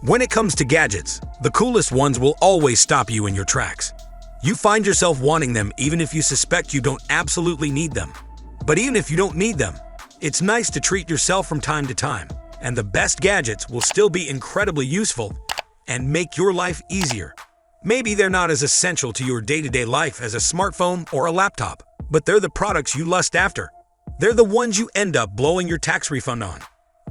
When it comes to gadgets, the coolest ones will always stop you in your tracks. You find yourself wanting them even if you suspect you don't absolutely need them. But even if you don't need them, it's nice to treat yourself from time to time, and the best gadgets will still be incredibly useful and make your life easier. Maybe they're not as essential to your day-to-day life as a smartphone or a laptop, but they're the products you lust after. They're the ones you end up blowing your tax refund on.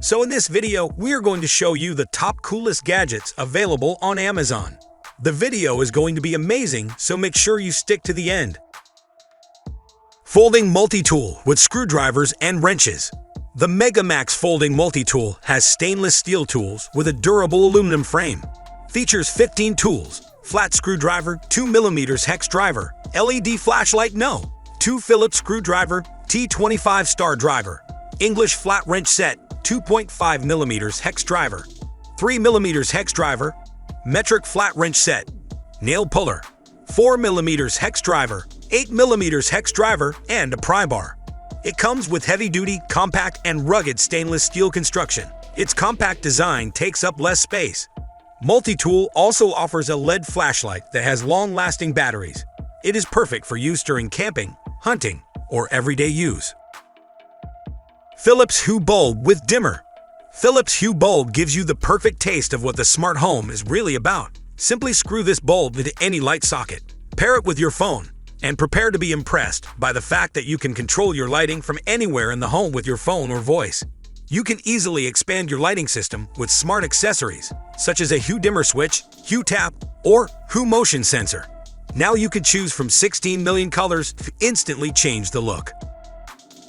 So in this video, we are going to show you the top coolest gadgets available on Amazon. The video is going to be amazing, so make sure you stick to the end. Folding multi-tool with screwdrivers and wrenches. The MegaMax Folding Multi-Tool has stainless steel tools with a durable aluminum frame. Features 15 tools, flat screwdriver, 2mm hex driver, LED flashlight no, 2 Phillips screwdriver, T25 star driver, English flat wrench set, 2.5mm hex driver, 3mm hex driver, metric flat wrench set, nail puller, 4mm hex driver, 8mm hex driver, and a pry bar. It comes with heavy-duty, compact, and rugged stainless steel construction. Its compact design takes up less space. Multi-tool also offers a LED flashlight that has long-lasting batteries. It is perfect for use during camping, hunting, or everyday use. Philips Hue Bulb with dimmer. Philips Hue Bulb gives you the perfect taste of what the smart home is really about. Simply screw this bulb into any light socket, pair it with your phone, and prepare to be impressed by the fact that you can control your lighting from anywhere in the home with your phone or voice. You can easily expand your lighting system with smart accessories, such as a Hue dimmer switch, Hue tap, or Hue motion sensor. Now you can choose from 16 million colors to instantly change the look.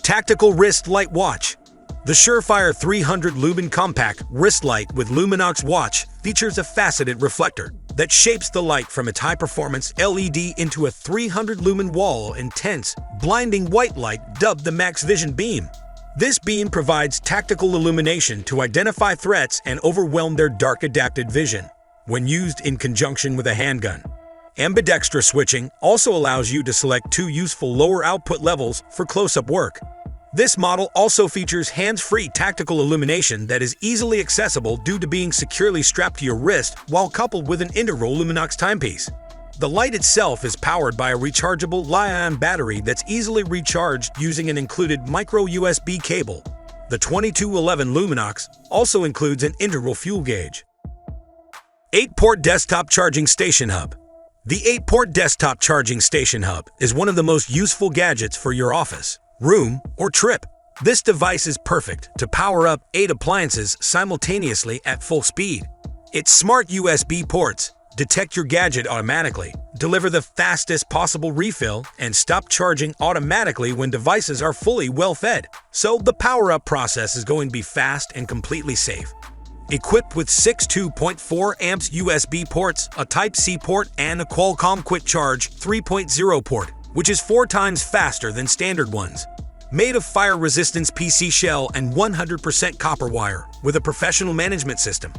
Tactical Wrist Light Watch. The Surefire 300 Lumen Compact Wrist Light with Luminox watch features a faceted reflector that shapes the light from its high-performance LED into a 300-lumen wall intense, blinding white light dubbed the Max Vision Beam. This beam provides tactical illumination to identify threats and overwhelm their dark adapted vision when used in conjunction with a handgun. Ambidextrous switching also allows you to select 2 useful lower output levels for close-up work. This model also features hands-free tactical illumination that is easily accessible due to being securely strapped to your wrist while coupled with an integral Luminox timepiece. The light itself is powered by a rechargeable Li-ion battery that's easily recharged using an included micro USB cable. The 2211 Luminox also includes an integral fuel gauge. 8-port desktop charging station hub. The 8-port desktop charging station hub is one of the most useful gadgets for your office, room, or trip. This device is perfect to power up 8 appliances simultaneously at full speed. Its smart USB ports detect your gadget automatically, deliver the fastest possible refill, and stop charging automatically when devices are fully well-fed. So the power-up process is going to be fast and completely safe. Equipped with 6 2.4 amps USB ports, a Type-C port, and a Qualcomm Quick Charge 3.0 port, which is 4 times faster than standard ones. Made of fire-resistance PC shell and 100% copper wire with a professional management system.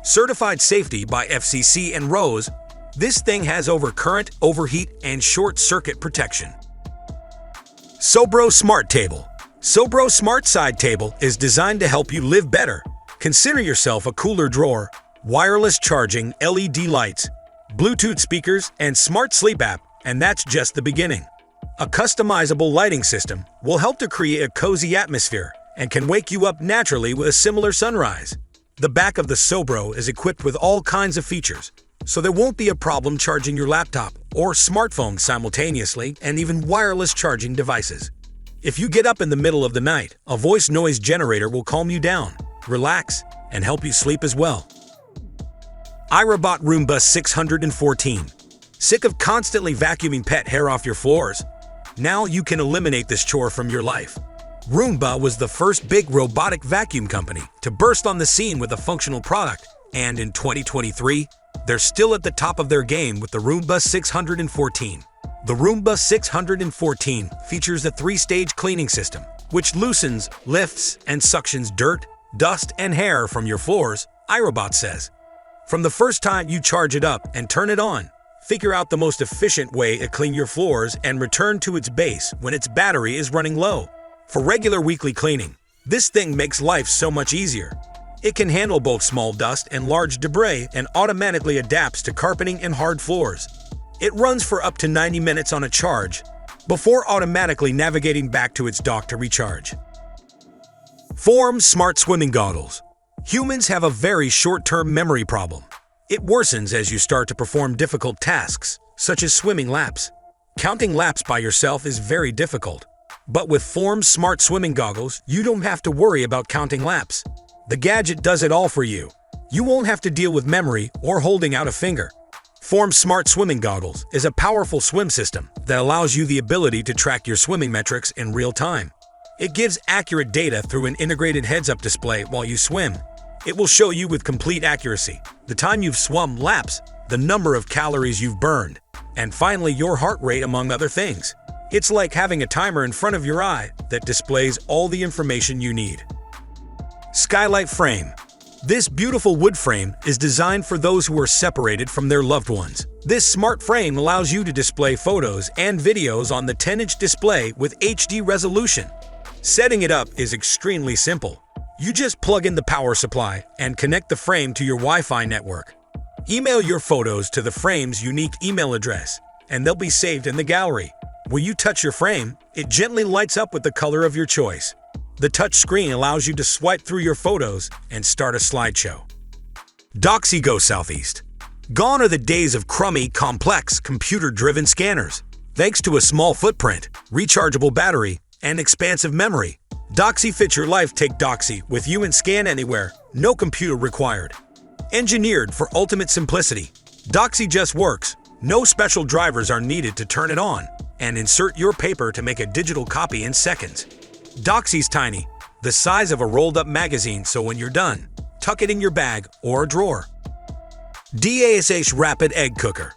Certified safety by FCC and RoHS, this thing has overcurrent, overheat, and short-circuit protection. Sobro Smart Table. Sobro Smart Side Table is designed to help you live better. Consider yourself a cooler drawer, wireless charging LED lights, Bluetooth speakers, and smart sleep app, and that's just the beginning. A customizable lighting system will help to create a cozy atmosphere and can wake you up naturally with a similar sunrise. The back of the Sobro is equipped with all kinds of features, so there won't be a problem charging your laptop or smartphone simultaneously, and even wireless charging devices. If you get up in the middle of the night, a voice noise generator will calm you down, relax, and help you sleep as well. iRobot Roomba 614. Sick of constantly vacuuming pet hair off your floors? Now you can eliminate this chore from your life. Roomba was the first big robotic vacuum company to burst on the scene with a functional product, and in 2023, they're still at the top of their game with the Roomba 614. The Roomba 614 features a 3-stage cleaning system, which loosens, lifts, and suctions dirt, dust, and hair from your floors, iRobot says. From the first time you charge it up and turn it on, figure out the most efficient way to clean your floors and return to its base when its battery is running low. For regular weekly cleaning, this thing makes life so much easier. It can handle both small dust and large debris and automatically adapts to carpeting and hard floors. It runs for up to 90 minutes on a charge before automatically navigating back to its dock to recharge. Form Smart Swimming Goggles. Humans have a very short-term memory problem. It worsens as you start to perform difficult tasks, such as swimming laps. Counting laps by yourself is very difficult. But with Form Smart Swimming Goggles, you don't have to worry about counting laps. The gadget does it all for you. You won't have to deal with memory or holding out a finger. Form Smart Swimming Goggles is a powerful swim system that allows you the ability to track your swimming metrics in real time. It gives accurate data through an integrated heads-up display while you swim. It will show you with complete accuracy the time you've swum laps, the number of calories you've burned, and finally your heart rate, among other things. It's like having a timer in front of your eye that displays all the information you need. Skylight Frame. This beautiful wood frame is designed for those who are separated from their loved ones. This smart frame allows you to display photos and videos on the 10-inch display with HD resolution. Setting it up is extremely simple. You just plug in the power supply and connect the frame to your Wi-Fi network. Email your photos to the frame's unique email address, and they'll be saved in the gallery. When you touch your frame, it gently lights up with the color of your choice. The touch screen allows you to swipe through your photos and start a slideshow. Doxy Go Southeast. Gone are the days of crummy, complex, computer-driven scanners. Thanks to a small footprint, rechargeable battery, and expansive memory, Doxy fits your life. Take Doxy with you and scan anywhere, no computer required. Engineered for ultimate simplicity, Doxy just works. No special drivers are needed to turn it on, and insert your paper to make a digital copy in seconds. Doxy's tiny, the size of a rolled-up magazine, so when you're done, tuck it in your bag or a drawer. DASH Rapid Egg Cooker.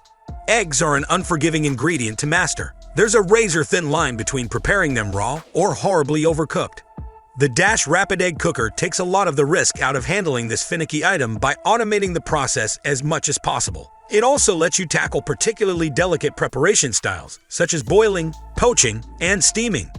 Eggs are an unforgiving ingredient to master. There's a razor-thin line between preparing them raw or horribly overcooked. The Dash Rapid Egg Cooker takes a lot of the risk out of handling this finicky item by automating the process as much as possible. It also lets you tackle particularly delicate preparation styles, such as boiling, poaching, and steaming.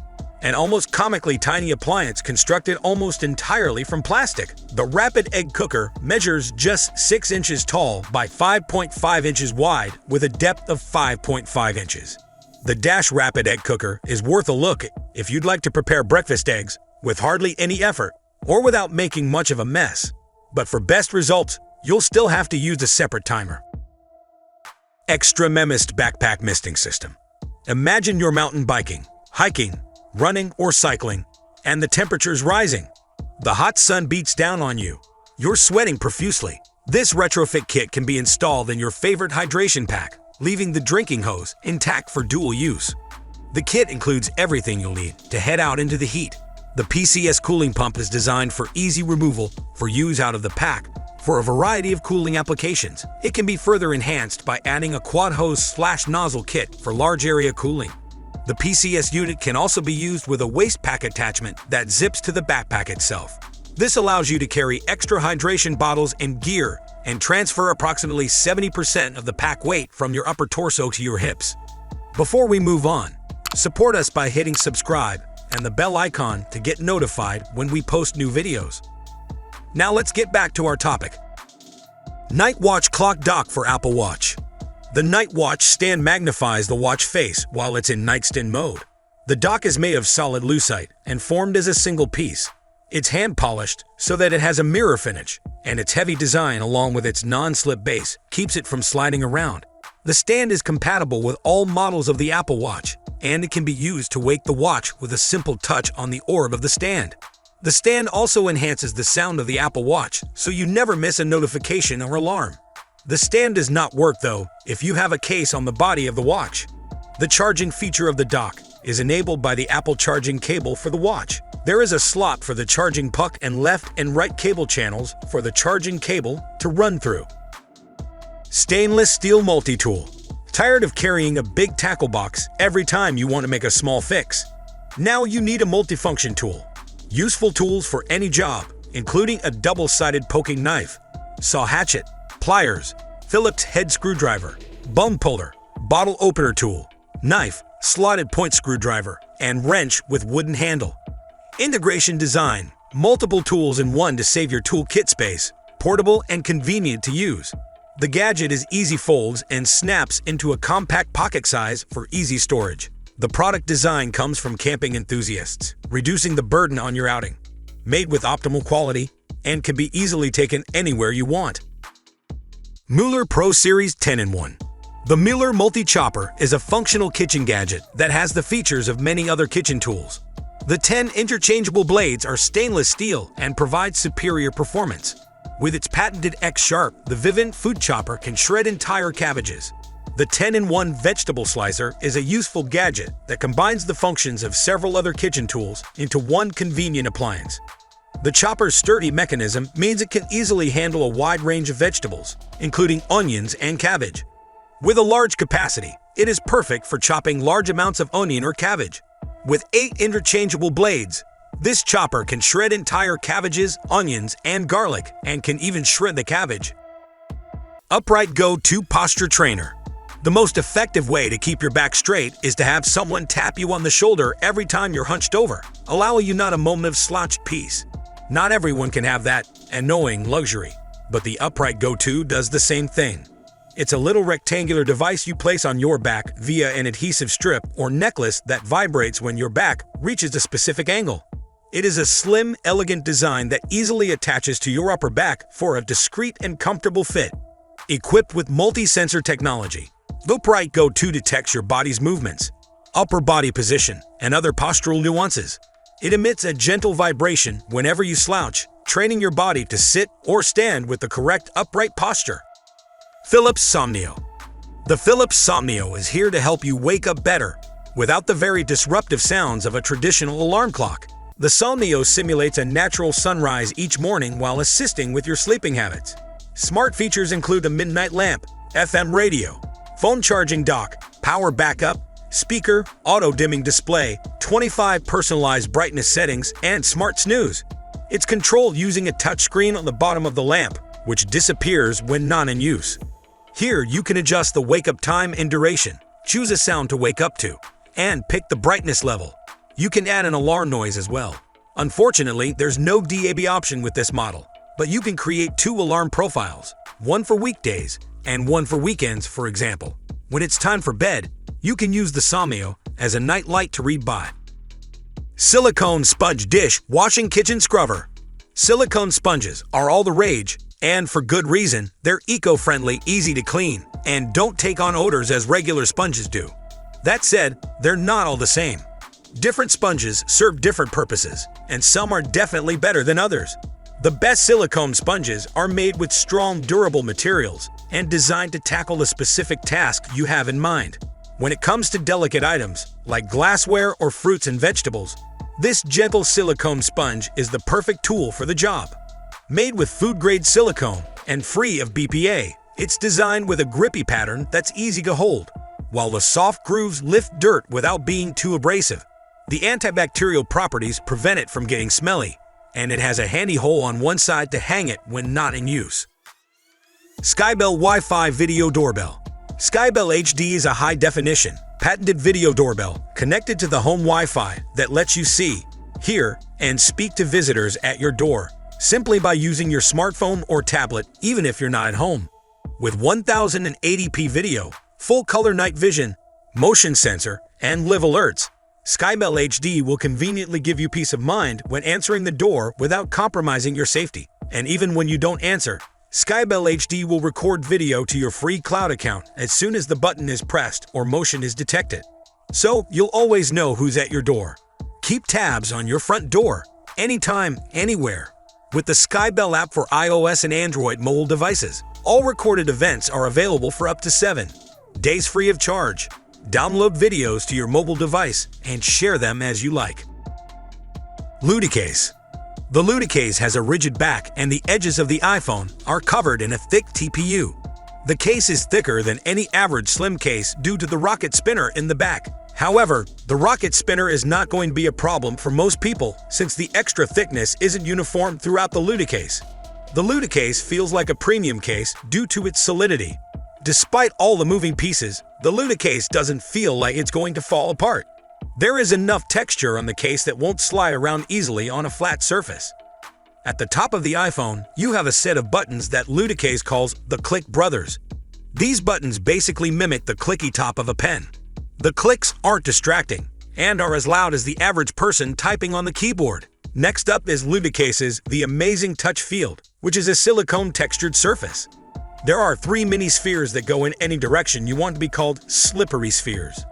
An almost comically tiny appliance constructed almost entirely from plastic. The Rapid Egg Cooker measures just 6 inches tall by 5.5 inches wide with a depth of 5.5 inches. The Dash Rapid Egg Cooker is worth a look if you'd like to prepare breakfast eggs with hardly any effort or without making much of a mess. But for best results, you'll still have to use a separate timer. Extra Memist Backpack Misting System. Imagine you're mountain biking, hiking, running, or cycling, and the temperature's rising. The hot sun beats down on you. You're sweating profusely. This retrofit kit can be installed in your favorite hydration pack, leaving the drinking hose intact for dual use. The kit includes everything you'll need to head out into the heat. The PCS cooling pump is designed for easy removal for use out of the pack for a variety of cooling applications. It can be further enhanced by adding a quad hose/nozzle kit for large area cooling. The PCS unit can also be used with a waist pack attachment that zips to the backpack itself. This allows you to carry extra hydration bottles and gear and transfer approximately 70% of the pack weight from your upper torso to your hips. Before we move on, support us by hitting subscribe and the bell icon to get notified when we post new videos. Now let's get back to our topic. Night Watch Clock Dock for Apple Watch. The Night Watch stand magnifies the watch face while it's in nightstand mode. The dock is made of solid lucite and formed as a single piece. It's hand-polished so that it has a mirror finish, and its heavy design along with its non-slip base keeps it from sliding around. The stand is compatible with all models of the Apple Watch, and it can be used to wake the watch with a simple touch on the orb of the stand. The stand also enhances the sound of the Apple Watch, so you never miss a notification or alarm. The stand does not work, though, if you have a case on the body of the watch. The charging feature of the dock is enabled by the Apple charging cable for the watch. There is a slot for the charging puck and left and right cable channels for the charging cable to run through. Stainless steel multi-tool. Tired of carrying a big tackle box every time you want to make a small fix? Now you need a multifunction tool. Useful tools for any job, including a double-sided poking knife, saw hatchet, pliers, Phillips head screwdriver, bung puller, bottle opener tool, knife, slotted point screwdriver, and wrench with wooden handle. Integration design. Multiple tools in one to save your toolkit space, portable and convenient to use. The gadget is easy folds and snaps into a compact pocket size for easy storage. The product design comes from camping enthusiasts, reducing the burden on your outing. Made with optimal quality and can be easily taken anywhere you want. Mueller Pro Series 10-in-1. The Mueller Multi-Chopper is a functional kitchen gadget that has the features of many other kitchen tools. The 10 interchangeable blades are stainless steel and provide superior performance. With its patented X-Sharp, the Vivint food chopper can shred entire cabbages. The 10-in-1 vegetable slicer is a useful gadget that combines the functions of several other kitchen tools into one convenient appliance. The chopper's sturdy mechanism means it can easily handle a wide range of vegetables, including onions and cabbage. With a large capacity, it is perfect for chopping large amounts of onion or cabbage. With 8 interchangeable blades, this chopper can shred entire cabbages, onions, and garlic, and can even shred the cabbage. Upright Go-To Posture Trainer. The most effective way to keep your back straight is to have someone tap you on the shoulder every time you're hunched over, allowing you not a moment of slouched peace. Not everyone can have that annoying luxury, but the Upright Go-To does the same thing. It's a little rectangular device you place on your back via an adhesive strip or necklace that vibrates when your back reaches a specific angle. It is a slim, elegant design that easily attaches to your upper back for a discreet and comfortable fit. Equipped with multi-sensor technology, the Upright Go-To detects your body's movements, upper body position, and other postural nuances. It emits a gentle vibration whenever you slouch, training your body to sit or stand with the correct upright posture. Philips Somnio. The Philips Somnio is here to help you wake up better without the very disruptive sounds of a traditional alarm clock. The Somnio simulates a natural sunrise each morning while assisting with your sleeping habits. Smart features include a midnight lamp, FM radio, phone charging dock, power backup, speaker, auto-dimming display, 25 personalized brightness settings, and smart snooze. It's controlled using a touchscreen on the bottom of the lamp, which disappears when not in use. Here, you can adjust the wake-up time and duration, choose a sound to wake up to, and pick the brightness level. You can add an alarm noise as well. Unfortunately, there's no DAB option with this model, but you can create 2 alarm profiles, one for weekdays and one for weekends, for example. When it's time for bed, you can use the Somnio as a night light to read by. Silicone Sponge Dish Washing Kitchen Scrubber. Silicone sponges are all the rage, and for good reason. They're eco-friendly, easy to clean, and don't take on odors as regular sponges do. That said, they're not all the same. Different sponges serve different purposes, and some are definitely better than others. The best silicone sponges are made with strong, durable materials and designed to tackle the specific task you have in mind. When it comes to delicate items, like glassware or fruits and vegetables, this gentle silicone sponge is the perfect tool for the job. Made with food-grade silicone and free of BPA, it's designed with a grippy pattern that's easy to hold, while the soft grooves lift dirt without being too abrasive. The antibacterial properties prevent it from getting smelly, and it has a handy hole on one side to hang it when not in use. Skybell Wi-Fi Video Doorbell. Skybell HD is a high-definition, patented video doorbell connected to the home Wi-Fi that lets you see, hear, and speak to visitors at your door simply by using your smartphone or tablet, even if you're not at home. With 1080p video, full-color night vision, motion sensor, and live alerts, Skybell HD will conveniently give you peace of mind when answering the door without compromising your safety. And even when you don't answer, Skybell HD will record video to your free cloud account as soon as the button is pressed or motion is detected. So you'll always know who's at your door. Keep tabs on your front door, anytime, anywhere. With the Skybell app for iOS and Android mobile devices, all recorded events are available for up to 7 days free of charge. Download videos to your mobile device and share them as you like. Ludicase. The Ludicase has a rigid back and the edges of the iPhone are covered in a thick TPU. The case is thicker than any average slim case due to the rocket spinner in the back. However, the rocket spinner is not going to be a problem for most people since the extra thickness isn't uniform throughout the Ludicase. The Ludicase feels like a premium case due to its solidity. Despite all the moving pieces, the Ludicase doesn't feel like it's going to fall apart. There is enough texture on the case that won't slide around easily on a flat surface. At the top of the iPhone, you have a set of buttons that Ludicase calls the Click Brothers. These buttons basically mimic the clicky top of a pen. The clicks aren't distracting and are as loud as the average person typing on the keyboard. Next up is Ludicase's The Amazing Touch Field, which is a silicone textured surface. There are 3 mini spheres that go in any direction you want to be called slippery spheres.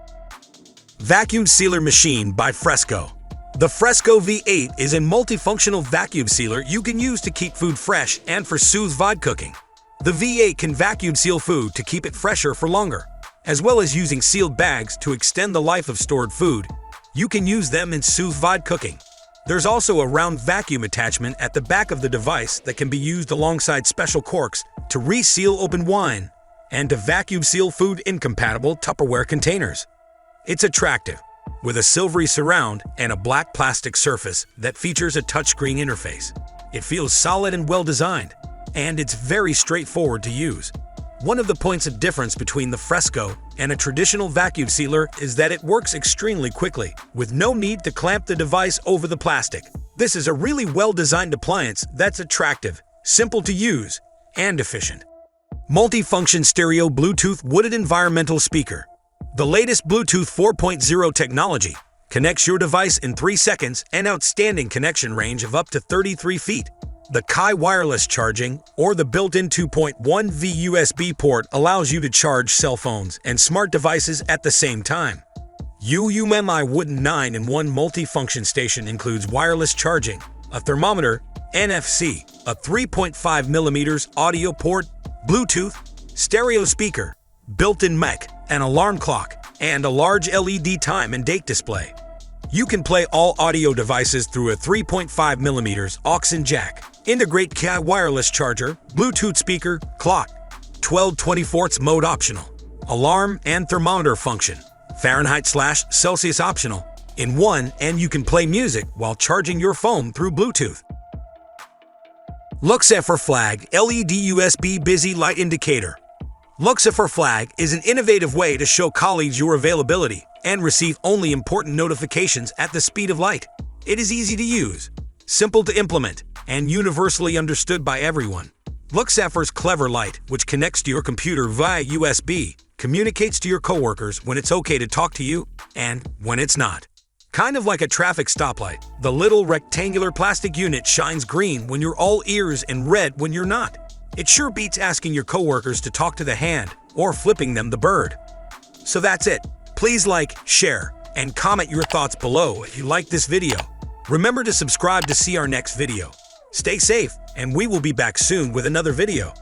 Vacuum Sealer Machine by Fresco. The Fresco V8 is a multifunctional vacuum sealer you can use to keep food fresh and for sous vide cooking. The V8 can vacuum seal food to keep it fresher for longer, as well as using sealed bags to extend the life of stored food. You can use them in sous vide cooking. There's also a round vacuum attachment at the back of the device that can be used alongside special corks to reseal open wine and to vacuum seal food-incompatible Tupperware containers. It's attractive, with a silvery surround and a black plastic surface that features a touchscreen interface. It feels solid and well-designed, and it's very straightforward to use. One of the points of difference between the Fresco and a traditional vacuum sealer is that it works extremely quickly, with no need to clamp the device over the plastic. This is a really well-designed appliance that's attractive, simple to use, and efficient. Multifunction Stereo Bluetooth Wooded Environmental Speaker. The latest Bluetooth 4.0 technology connects your device in 3 seconds and outstanding connection range of up to 33 feet. The Qi wireless charging, or the built-in 2.1V USB port, allows you to charge cell phones and smart devices at the same time. UUMI Wooden 9-in-1 multifunction station includes wireless charging, a thermometer, NFC, a 3.5mm audio port, Bluetooth, stereo speaker, built-in mic, an alarm clock, and a large LED time and date display. You can play all audio devices through a 3.5mm aux jack. Integrate Qi wireless charger, Bluetooth speaker, clock, 12/24 mode optional, alarm and thermometer function, Fahrenheit/Celsius optional, in one, and you can play music while charging your phone through Bluetooth. Luxfer Flag LED USB Busy Light Indicator. Luxfer Flag is an innovative way to show colleagues your availability and receive only important notifications at the speed of light. It is easy to use, simple to implement, and universally understood by everyone. Luxfer's Clever Light, which connects to your computer via USB, communicates to your coworkers when it's okay to talk to you and when it's not. Kind of like a traffic stoplight, the little rectangular plastic unit shines green when you're all ears and red when you're not. It sure beats asking your coworkers to talk to the hand or flipping them the bird. So that's it. Please like, share, and comment your thoughts below if you like this video. Remember to subscribe to see our next video. Stay safe, and we will be back soon with another video.